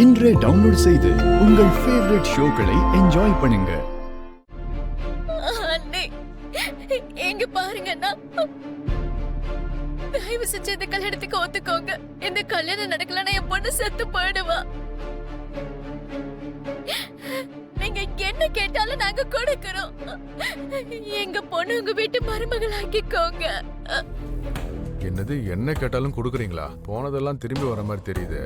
இன்றே டவுன்லோட் செய்து உங்கள் ஃபேவரட் ஷோக்களை என்ஜாய் பண்ணுங்க. அண்ணே, எங்க பாருங்கண்ணா, தயவு செஞ்சு இந்த கல்யாணத்துக்கு ஒத்துக்கோங்க. இந்த கல்யாணம் நடக்கலன்னா என் பொண்ணு செத்து போயிடுவா. நீங்க என்ன கேட்டாலும் நாங்க கொடுக்கிறோம். எங்க பொண்ணு உங்க வீட்டு மருமகள் ஆக்கிக்கோங்க. என்னது, என்ன கேட்டாலும் கொடுக்குறீங்களா? போனதெல்லாம் திரும்பி வர மாதிரி தெரியுது.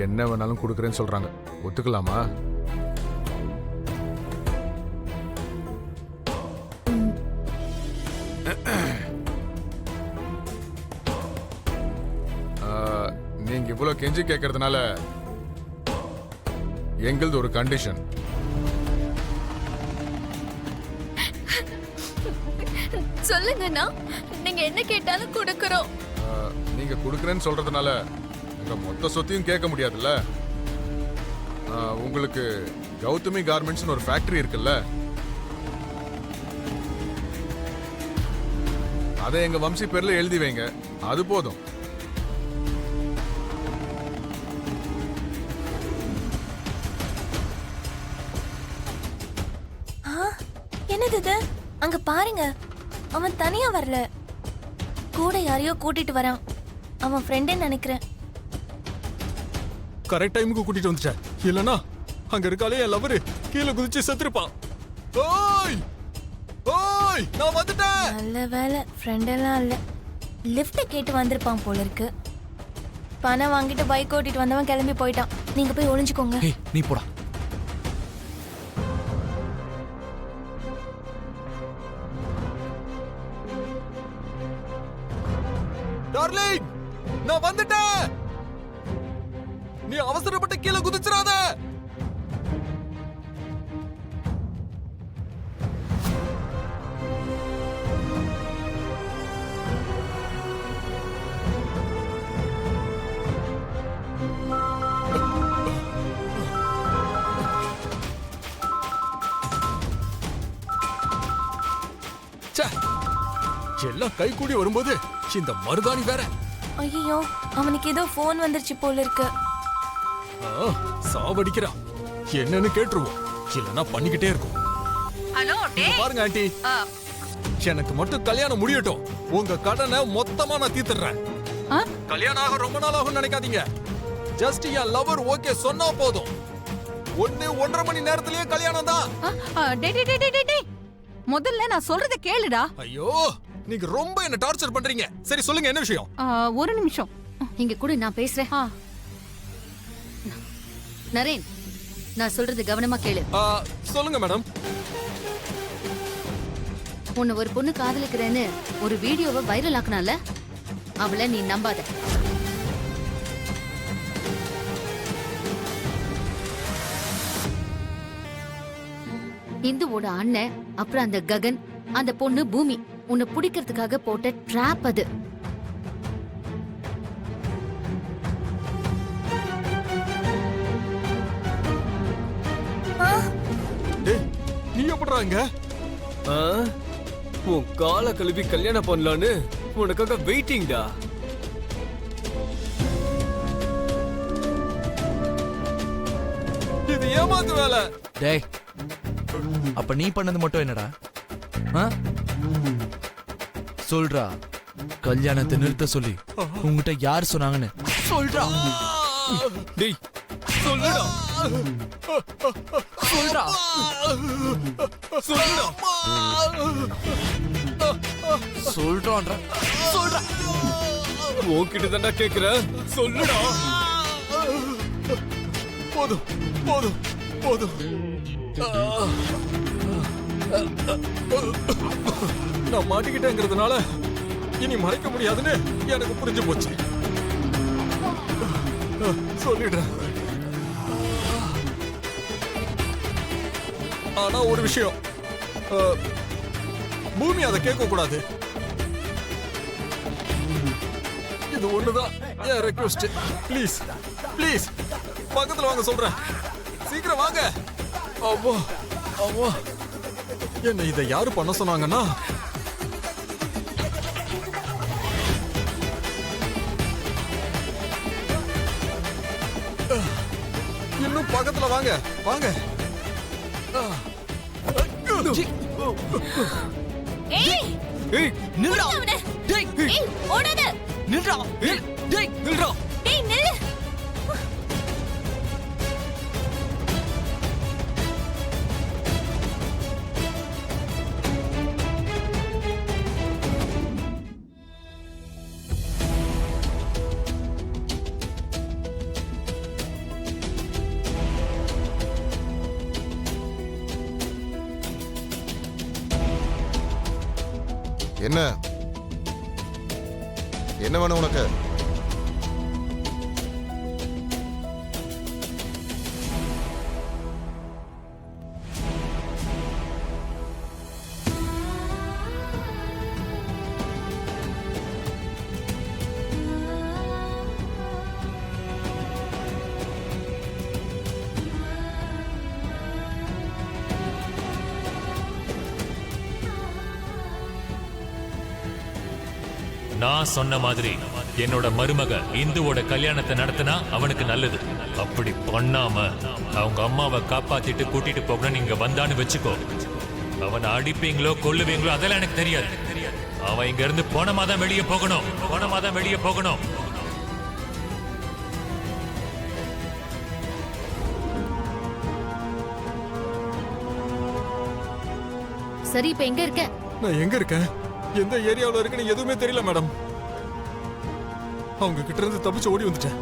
என்ன வேணாலும் கொடுக்குறேன்னு சொல்றாங்க, ஒத்துக்கலாமா? நீங்க இவ்வளவு கெஞ்சி கேட்கறதுனால எங்களது ஒரு கண்டிஷன். சொல்லுங்கண்ணா, நீங்க என்ன கேட்டாலும் கொடுக்கிறோம். நீங்க கொடுக்குறேன்னு சொல்றதுனால உங்க மொத்த சொத்தையும் கேட்க முடியாதுல்ல. உங்களுக்கு கௌதமி கார்மெண்ட்ஸ் ஒரு ஃபேக்டரி இருக்குல்ல, அதை எங்க வம்சி பேர்ல எழுதி வைங்க, அது போதும். என்னது இது? அங்க பாருங்க, அவன் தனியா வரல, கூட யாரையோ கூட்டிட்டு வரான். அவன் ஃப்ரெண்டுன்னு நினைக்கிறேன். கரெக்ட் டைமுக்கு கூட்டிட்டு வந்துட்ட, இல்லனா அங்க இருக்காலே என் லவர் கீழே குதிச்சு செத்துருப்பான். ஓய் ஓய், நான் வந்துட்டேன். நல்ல வேலை, ஃப்ரெண்ட் எல்லாம் இல்ல. லிஃப்ட் கேட்டு வந்திருப்பான் போல இருக்கு. பணம் வாங்கிட்டு பைக் ஓட்டிட்டு வந்தவன் கிளம்பி போயிட்டான். நீங்க போய் ஒளிஞ்சுக்கோங்க. நீ போடா. டார்லிங், நான் வந்துட்டேன். நீ அவசரப்பட்டு கீழே குதிச்சிராத. எல்லாம் கை கூடி வரும்போது இந்த மருதாணி வேற. ஐயோ, அவனுக்கு ஏதோ போன் வந்துருச்சு போல இருக்கு. சாவடிக்கிறான், என்னன்னு கேட்டுருவோம், இல்லனா பண்ணிக்கிட்டே இருக்கும். ஹலோ, பாருங்க ஆண்டி, எனக்கு மட்டும் கல்யாணம் முடியட்டும், உங்க கடனை மொத்தமா நான் தீர்த்துறேன். கல்யாணம் ஆக ரொம்ப நாள் ஆகும் நினைக்காதீங்க. ஜஸ்ட் என் லவர் ஓகே சொன்னா போதும். 1.5 மணி நேரத்திலேயே கல்யாணம் தான். முதல்ல நான் சொல்றத கேளுடா. ஐயோ, நீங்க ரொம்ப என்ன டார்ச்சர் பண்றீங்க. சரி சொல்லுங்க, என்ன விஷயம்? ஒரு நிமிஷம் இங்க கூட நான் பேசுறேன். நரேன், நான் சொல்றது கவனமா கேளு. சொல்லுங்க மேடம். உன்னை ஒரு பொண்ணு காதலிக்கிறேன்னு ஒரு வீடியோவை வைரல் ஆக்குனால, அவளை நீ நம்பாத. இந்துவோட அண்ணன், அப்புறம் அந்த ககன், அந்த பொண்ணு பூமி உன்னை பிடிக்கிறதுக்காக போட்ட ட்ராப் அது. நீ எப்படிறாங்க? உன் கால கழுவி கல்யாணம் பண்ணலான்னு உனக்காக வெயிட்டிங்டா. இது ஏமாத்து வேலை. டேய், அப்ப நீ பண்ணது மட்டும் என்னடா? சொல்றா, கல்யாணத்தை நிறுத்த சொல்லி உங்ககிட்ட யார் சொன்னாங்கன்னு சொல்றா. டேய் சொல்லுடா, சொல்றா, சொல்லுடா, சொல்றான்ற, சொல்றா. உன்கிட்ட தான்டா கேக்குறேன், சொல்லுடா. போதும் போதும் போதும். நான் மாட்டிக்கிட்டேங்கிறதுனால இனி மறைக்க முடியாதுன்னு எனக்கு புரிஞ்சு போச்சு. சொல்லிடுறேன். ஆனா ஒரு விஷயம், பூமி அதை கேட்க கூடாது. இது ஒண்ணுதான் என் ரெக்வெஸ்ட் ப்ளீஸ் ப்ளீஸ் பக்கத்துல வாங்க சொல்றேன். சீக்கிரம் வாங்க. அவ்வா அவ்வா, என்ன இதை யாரு பண்ண சொன்னாங்கன்னா இன்னும் பக்கத்துல வாங்க வாங்க. ஏய் ஏய் நில்றா அவனே. டேய் ஏய் ஓடாத. நில்றா ஏய் டேய் நில்றா டேய் நில்லு. என்ன என்ன வேணும் உனக்கு? நான் சொன்ன மாதிரி என்னோட மருமக இந்துவோட கல்யாணத்தை நடத்தினா அவனுக்கு நல்லது. அப்படி பண்ணாம அவங்க அம்மாவை காப்பாத்திட்டு கூட்டிட்டு போகணும் நீங்க வந்தான்னு வச்சுக்கோ. அவனை அடிப்பீங்களோ கொல்லுவீங்களோ அதெல்லாம் எனக்கு தெரியாது. அவன் இங்க இருந்து போனமாதான் வெளியே போகணும், போனமாதான் வெளியே போகணும். சரி இப்ப எங்க இருக்க? நான் எங்க இருக்கேன், எந்த ஏரியாவுல இருக்குன்னு எதுவுமே தெரியல மேடம். அவங்க கிட்ட இருந்து தப்பிச்சு ஓடி வந்துட்டேன்.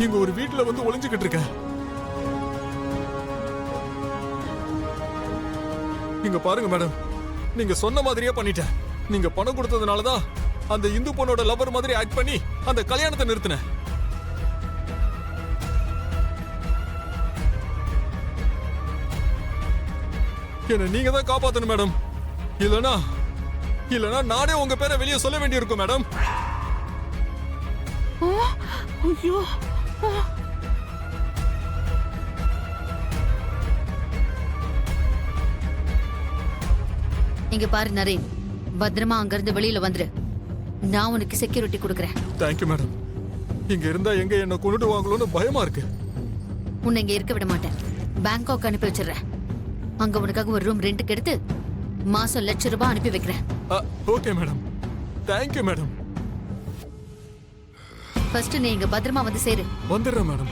இங்க ஒரு வீட்டுல வந்து ஒளிஞ்சுக்கிட்டு இருக்கேன். இங்க பாருங்க மேடம், நீங்க சொன்ன மாதிரியே பண்ணிட்டேன். நீங்க பணம் கொடுத்ததுனாலதான் அந்த இந்து பொண்ணோட லவர் மாதிரி ஆக்ட் பண்ணி அந்த கல்யாணத்தை நிறுத்தினேன். என்ன நீங்க தான் காப்பாத்தணும் மேடம். இல்லனா நானே உங்க பேரை வெளியே சொல்ல வேண்டியிருக்கும் மேடம். ஐயோ இங்க பாரு நரேன், பத்திரமா அங்க இருந்து வெளியில வந்துரு. நான் உனக்கு செக்யூரிட்டி கொடுக்கறேன். Thank you madam. இங்க இருந்தா எங்க என்ன கொண்டுடுவாங்களோன்னு பயமா இருக்கு. உன்னை இங்க இருக்க விட மாட்டேன். பேங்காக் அனுப்பி வச்சிடுறேன். அங்க உனக்காக ஒரு ரூம் ரெண்டுக்கு எடுத்து மாசம் ₹1,00,000 அனுப்பி வைக்கிறேன். Okay madam, thank you madam. First நீ இங்க பத்திரமா வந்து சேரு. வந்துடுறேன் மேடம்.